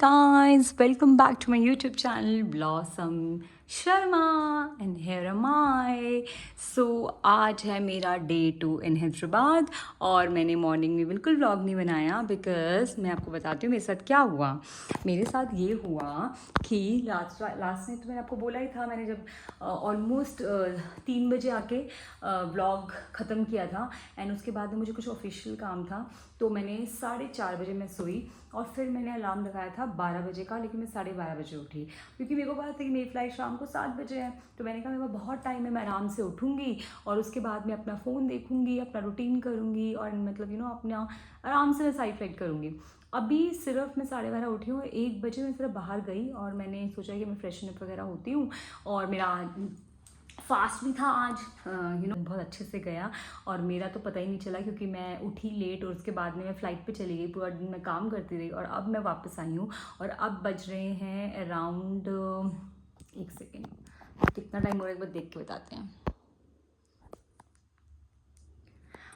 guys, welcome back to my YouTube channel Blossom Sharma and here am I. So आज है मेरा day 2 इन हैदराबाद और मैंने मॉर्निंग में बिल्कुल व्लॉग नहीं बनाया बिकॉज मैं आपको बताती हूँ मेरे साथ क्या हुआ। मेरे साथ ये हुआ कि लास्ट में तो मैंने आपको बोला ही था, मैंने जब ऑलमोस्ट 3 बजे आके व्लॉग ख़त्म किया था एंड उसके बाद में मुझे कुछ ऑफिशियल काम था तो मैंने 4:30 बजे मैं सोई और फिर मैंने अलार्म लगाया था 12 बजे का, लेकिन मैं 12:30 बजे उठी क्योंकि मेरे को पता था कि मेरी फ़्लाइट शाम को 7 बजे है। तो मैंने कहा मेरे पास बहुत टाइम है, मैं आराम से उठूँगी और उसके बाद मैं अपना फ़ोन देखूँगी, अपना रूटीन करूँगी और मतलब अपना आराम से मैं सारी फ्लाइट करूँगी। अभी सिर्फ मैं 12:30 उठी हूँ, 1 बजे मैं सिर्फ बाहर गई और मैंने सोचा कि मैं फ्रेशन अप वगैरह होती हूँ और मेरा फास्ट भी था आज, बहुत अच्छे से गया और मेरा तो पता ही नहीं चला क्योंकि मैं उठी लेट और उसके बाद में मैं फ़्लाइट पे चली गई। पूरा दिन मैं काम करती रही और अब मैं वापस आई हूँ और अब बज रहे हैं अराउंड, एक सेकेंड कितना टाइम हो रहा है एक बार देख के बताते हैं।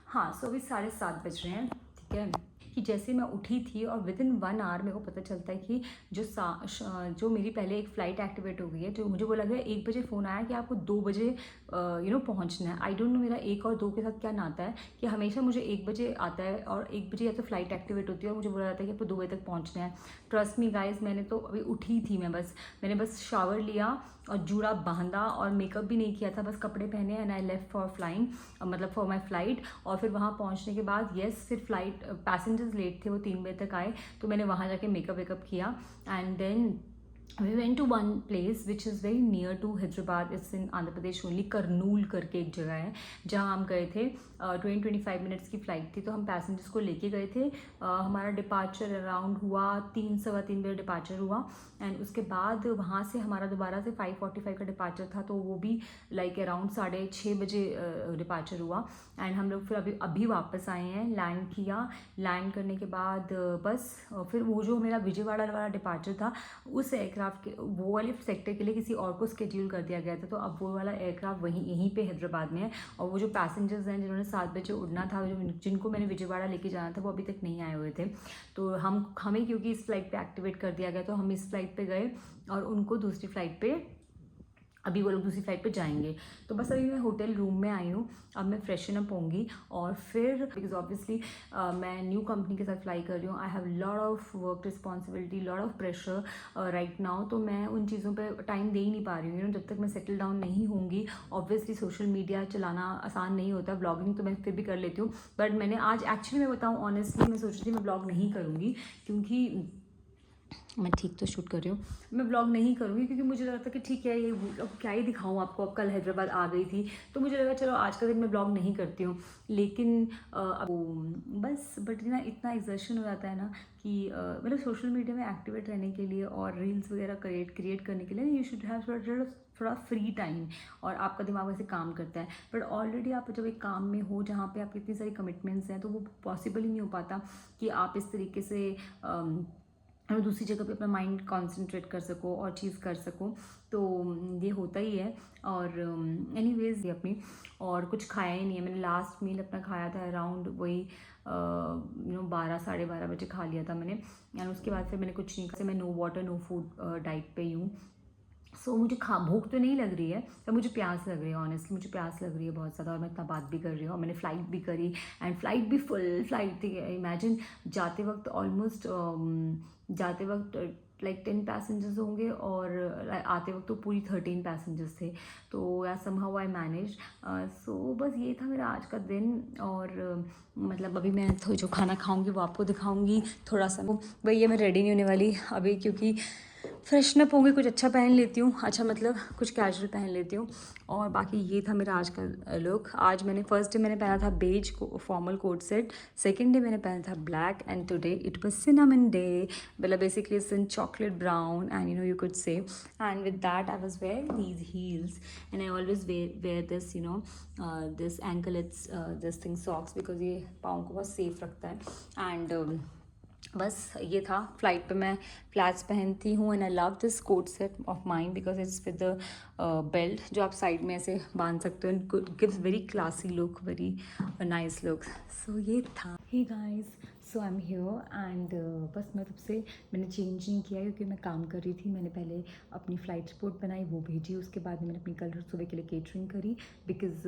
हाँ, सो अभी 7:30 बज रहे हैं, ठीक है। कि जैसे मैं उठी थी और विद इन 1 आवर मेरे को पता चलता है कि जो मेरी पहले एक फ़्लाइट एक्टिवेट हो गई है, जो मुझे बोला गया 1 बजे फ़ोन आया कि आपको 2 बजे पहुंचना है। आई डोंट नो मेरा 1 और 2 के साथ क्या नाता है कि हमेशा मुझे 1 बजे आता है और 1 बजे या तो फ़्लाइट एक्टिवेट होती है और मुझे बोला जाता है कि आपको 2 बजे तक पहुँचना है। ट्रस्ट मी गाइज, मैंने तो अभी उठी थी, मैंने बस शावर लिया और जूड़ा बांधा और मेकअप भी नहीं किया था, बस कपड़े पहने and I left for flying, मतलब फॉर माई फ़्लाइट। और फिर वहाँ पहुँचने के बाद फिर फ़्लाइट पैसेंजर्स लेट थे, वो 3 बजे तक आए तो मैंने वहाँ जाके मेकअप वेकअप किया and then we went to one place which is very near to Hyderabad. It's in Andhra Pradesh only, Kurnool करके एक जगह है जहाँ हम गए थे। 20-25 मिनट्स की फ़्लाइट थी तो हम पैसेंजर्स को लेके गए थे। हमारा डिपार्चर अराउंड हुआ 3-3:15 बजे डिपार्चर हुआ एंड उसके बाद वहाँ से हमारा दोबारा से 5:45 का डिपार्चर था तो वो भी लाइक अराउंड 6:30 बजे डिपार्चर हुआ एंड हम लोग फिर अभी वापस आए हैं। लैंड किया, लैंड करने के बाद बस फिर वो जो मेरा विजयवाड़ा वाला डिपार्चर था उस एयरक्राफ्ट वो वाले सेक्टर के लिए किसी और को स्केड्यूल कर दिया गया था तो अब वो वाला एयरक्राफ्ट यहीं पे हैदराबाद में है और वो जो पैसेंजर्स हैं जिन्होंने 7 बजे उड़ना था, जिनको मैंने विजयवाड़ा लेके जाना था, वो अभी तक नहीं आए हुए थे। तो हमें क्योंकि इस फ्लाइट पे एक्टिवेट कर दिया गया तो हम इस फ्लाइट पे गए और उनको दूसरी फ्लाइट पे, अभी वो लोग दूसरी फ्लाइट पे जाएंगे। तो बस अभी मैं होटल रूम में आई हूँ, अब मैं फ्रेशन अप होंगी और फिर बिकॉज ऑब्वियसली मैं न्यू कंपनी के साथ फ्लाई कर रही हूँ। I have lot of work responsibility, lot of pressure right now, तो मैं उन चीज़ों पे टाइम दे ही नहीं पा रही हूँ। जब तक मैं सेटल डाउन नहीं होंगी, ऑब्वियसली सोशल मीडिया चलाना आसान नहीं होता, ब्लॉगिंग तो मैं फिर भी कर लेती हूँ बट मैंने आज एक्चुअली मैं बताऊँ ऑनेस्टली मैं सोच रही थी मैं ब्लॉग नहीं करूँगी क्योंकि मैं ठीक तो शूट कर रही हूँ, मैं ब्लॉग नहीं करूँगी क्योंकि मुझे लगा था कि ठीक है ये अब क्या ही दिखाऊँ आपको। अब कल हैदराबाद आ गई थी तो मुझे लगा चलो आज का दिन मैं ब्लॉग नहीं करती हूँ, लेकिन अब बस बट ना इतना एग्जर्शन हो जाता है ना कि मतलब सोशल मीडिया में एक्टिवेट रहने के लिए और रील्स वगैरह क्रिएट करने के लिए यू शुड हैव थोड़ा फ्री टाइम और आपका दिमाग वैसे काम करता है। बट ऑलरेडी आप जब एक काम में हो जहाँ पे आपकी इतनी सारी कमिटमेंट्स हैं तो वो पॉसिबल ही नहीं हो पाता कि आप इस तरीके से और दूसरी जगह पे अपना माइंड कंसंट्रेट कर सको और चीज़ कर सको, तो ये होता ही है। और एनीवेज ये अपनी और कुछ खाया ही नहीं है मैंने। लास्ट मील अपना खाया था अराउंड वही 12-12:30 बजे खा लिया था मैंने एंड उसके बाद फिर मैंने कुछ नहीं खाया। मैं no water no food diet पे ही हूँ। सो मुझे भूख तो नहीं लग रही है पर मुझे प्यास लग रही है, ऑनेस्टली मुझे प्यास लग रही है बहुत ज़्यादा और मैं इतना बात भी कर रही हूँ और मैंने फ़्लाइट भी करी एंड फ्लाइट भी फुल फ्लाइट थी। इमेजिन जाते वक्त ऑलमोस्ट जाते वक्त लाइक 10 पैसेंजर्स होंगे और आते वक्त तो पूरी 13 पैसेंजर्स थे तो या समहाउ आई मैनेज। सो बस ये था मेरा आज का दिन और मतलब अभी मैं जो खाना खाऊंगी वो आपको दिखाऊंगी थोड़ा सा। भैया मैं रेडी नहीं होने वाली अभी क्योंकि फ्रेशन अप होंगी, कुछ अच्छा पहन लेती हूँ, अच्छा मतलब कुछ कैजुअल पहन लेती हूँ। और बाकी ये था मेरा आज का लुक। आज मैंने फर्स्ट डे मैंने पहना था beige formal coat set, second day मैंने पहना था black and today it was cinnamon day, मतलब basically it's in chocolate brown and you could say and with that I was wearing these heels and I always wear this this anklets this thing socks because ये पाँव को बहुत safe रखता है and बस ये था। फ्लाइट पे मैं फ्लैट्स पहनती हूँ and I love this coat set of mine because it's with the belt जो आप साइड में ऐसे बांध सकते हो, gives very classy look, very nice look. So ये था। Hey guys, so I am here and बस मैं तब से मैंने चेंज नहीं किया क्योंकि मैं काम कर रही थी। मैंने पहले अपनी फ़्लाइट रिपोर्ट बनाई, वो भेजी, उसके बाद मैंने अपनी कल सुबह के लिए केटरिंग करी बिकॉज़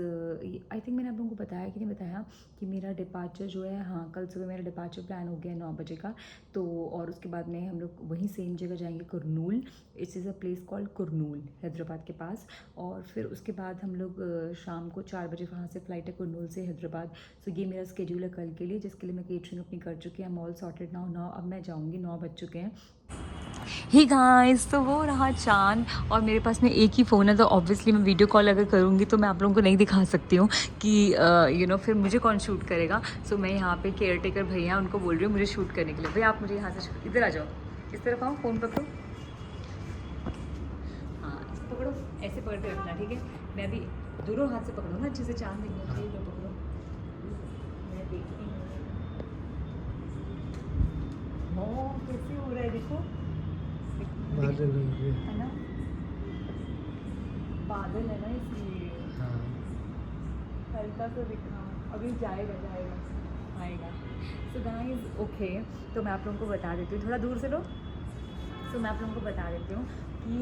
आई थिंक मैंने आप लोगों को बताया कि नहीं बताया कि मेरा डिपार्चर जो है, हाँ कल सुबह मेरा डिपार्चर प्लान हो गया 9 बजे का। तो और उसके बाद में हम लोग वहीं सेम जगह जाएंगे, Kurnool. Is a place called Kurnool, Hyderabad के पास। और फिर उसके बाद हम लोग शाम को 4 बजे वहाँ से फ़्लाइट है कुरनूल से हैदराबाद। सो ये मेरा स्केड्यूल है कल के लिए, जिसके लिए मैं केटरिंग अपनी कर चुकी हूँ। ऑल सॉर्टेड नाउ अब मैं जाऊँगी, 9 बज चुके हैं। ही गाइस, तो वो रहा चाँद और मेरे पास में एक ही फ़ोन है, तो ऑब्वियसली मैं वीडियो कॉल अगर करूँगी तो मैं आप लोगों को नहीं दिखा सकती हूँ कि फिर मुझे कौन शूट करेगा। सो मैं यहाँ पे केयर टेकर भैया उनको बोल रही हूँ मुझे शूट करने के लिए। भैया आप मुझे यहाँ से इधर आ जाओ, इस तरफ आओ, फ़ोन पकड़ो, हाँ इसको पकड़ो, ऐसे पकड़ के रखना, ठीक है। मैं अभी दोनों हाथ से पकड़ो ना, अच्छे से चाँद दिखना चाहिए, तो पकड़ो। मैं देखती हूँ कैसे हो रहा है, देखो बादल हो गए है ना, बादल है ना इसलिए हाँ। हल्का सा दिख रहा हूँ। अभी जाएगा आएगा। सो गाइस ओके, तो मैं आप लोगों को बता देती हूँ, थोड़ा दूर से लो। सो मैं आप लोगों को बता देती हूँ कि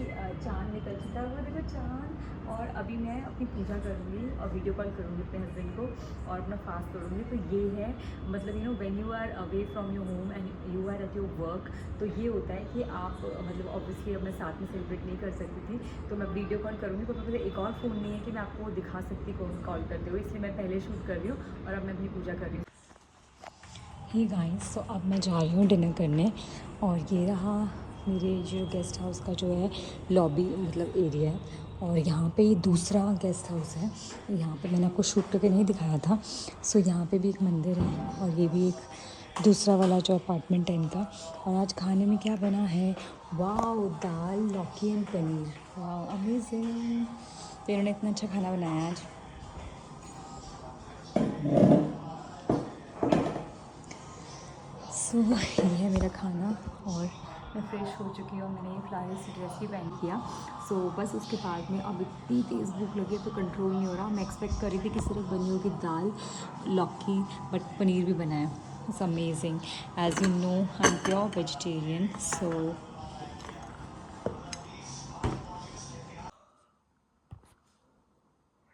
चाँद निकल चुका है, वो देखो चाँद। और अभी मैं अपनी पूजा करूँगी और वीडियो कॉल करूँगी अपने हस्बैंड को और अपना फास्ट तोड़ूँगी। तो ये है मतलब when you are away from your home and you are at your work, तो ये होता है कि आप मतलब ऑब्वियसली अब मैं साथ में सेलिब्रेट नहीं कर सकती थी, तो मैं वीडियो कॉल करूँगी। तो मेरे एक और फ़ोन नहीं है कि मैं आपको दिखा सकती कॉल करते हुए, इसलिए मैं पहले शूट कर रही हूँ और अब मैं अपनी पूजा कर रही हूँ। ही गाइस, तो अब मैं जा रही हूँ डिनर करने और ये रहा मेरे जो गेस्ट हाउस का जो है लॉबी मतलब एरिया है। और यहाँ पे ये दूसरा गेस्ट हाउस है, यहाँ पे मैंने आपको शूट करके नहीं दिखाया था। सो यहाँ पे भी एक मंदिर है और ये भी एक दूसरा वाला जो अपार्टमेंट है इनका। और आज खाने में क्या बना है, वाह दाल लौकी एंड पनीर, वाह अमेजिंग। तो इन्होंने इतना अच्छा खाना बनाया आज। सो ये है मेरा खाना और मैं फ़्रेश हो चुकी हूँ। मैंने ये फ्लावर सी ड्रेस भी पहन किया। सो बस उसके बाद में अब इतनी तेज़ भूख लगी है तो कंट्रोल नहीं हो रहा। मैं एक्सपेक्ट कर रही थी कि सिर्फ बनी होगी दाल लौकी, बट पनीर भी बना है। It's amazing. As you know I am pure vegetarian. So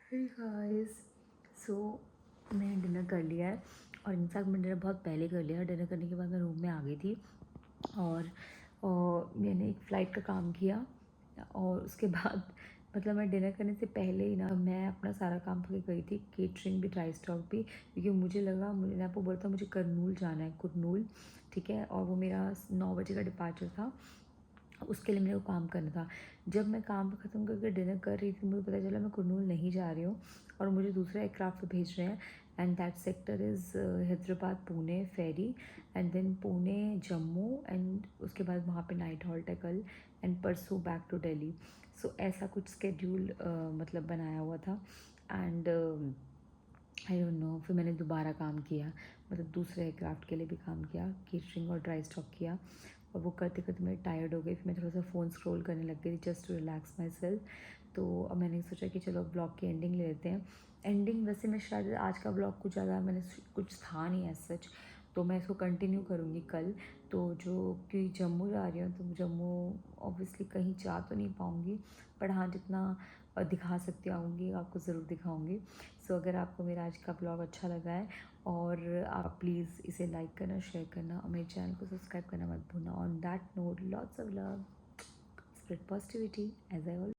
hey guys, so मैंने डिनर कर लिया है और इनफैक्ट मैंने डिनर बहुत पहले कर लिया। डिनर करने के बाद मैं रूम में आ गई थी और मैंने एक फ़्लाइट का काम किया और उसके बाद मतलब मैं डिनर करने से पहले ही ना मैं अपना सारा काम करके गई थी, केटरिंग भी, ड्राई स्टॉक भी, क्योंकि मुझे लगा, मैंने आपको बोला था मुझे कुरनूल जाना है, कुरनूल, ठीक है। और वो मेरा 9 बजे का डिपार्चर था, उसके लिए मेरे को काम करना था। जब मैं काम ख़त्म करके डिनर कर रही थी मुझे पता चला मैं कुरनूल नहीं जा रही हूँ और मुझे दूसरा एयरक्राफ्ट पे भेज रहे हैं and that sector is Hyderabad Pune ferry and then Pune Jammu and उसके बाद वहाँ पे नाइट हॉल्ट है कल एंड परसों बैक टू दिल्ली। सो ऐसा कुछ स्केड्यूल मतलब बनाया हुआ था एंड आई डोंट नो। फिर मैंने दोबारा काम किया, मतलब दूसरे एयरक्राफ्ट के लिए भी काम किया, केटरिंग और ड्राई स्टॉक किया और वो करते करते मैं टायर्ड हो गई। फिर मैं थोड़ा सा फ़ोन स्क्रॉल करने लग गई just to relax myself. तो अब मैंने सोचा कि चलो ब्लॉग की एंडिंग ले लेते हैं। एंडिंग वैसे मैं शायद आज का ब्लॉग कुछ ज़्यादा मैंने कुछ था नहीं एज सच, तो मैं इसको कंटिन्यू करूँगी कल। तो जो कि जम्मू जा रही हूँ तो जम्मू ऑब्वियसली कहीं जा तो नहीं पाऊँगी, पर हाँ जितना दिखा सकती आऊँगी आपको ज़रूर दिखाऊँगी। सो अगर आपको मेरा आज का ब्लॉग अच्छा लगा है और आप प्लीज़ इसे लाइक करना, शेयर करना और मेरे चैनल को सब्सक्राइब करना मत भूलना। On that note, lots of love, spread positivity as I always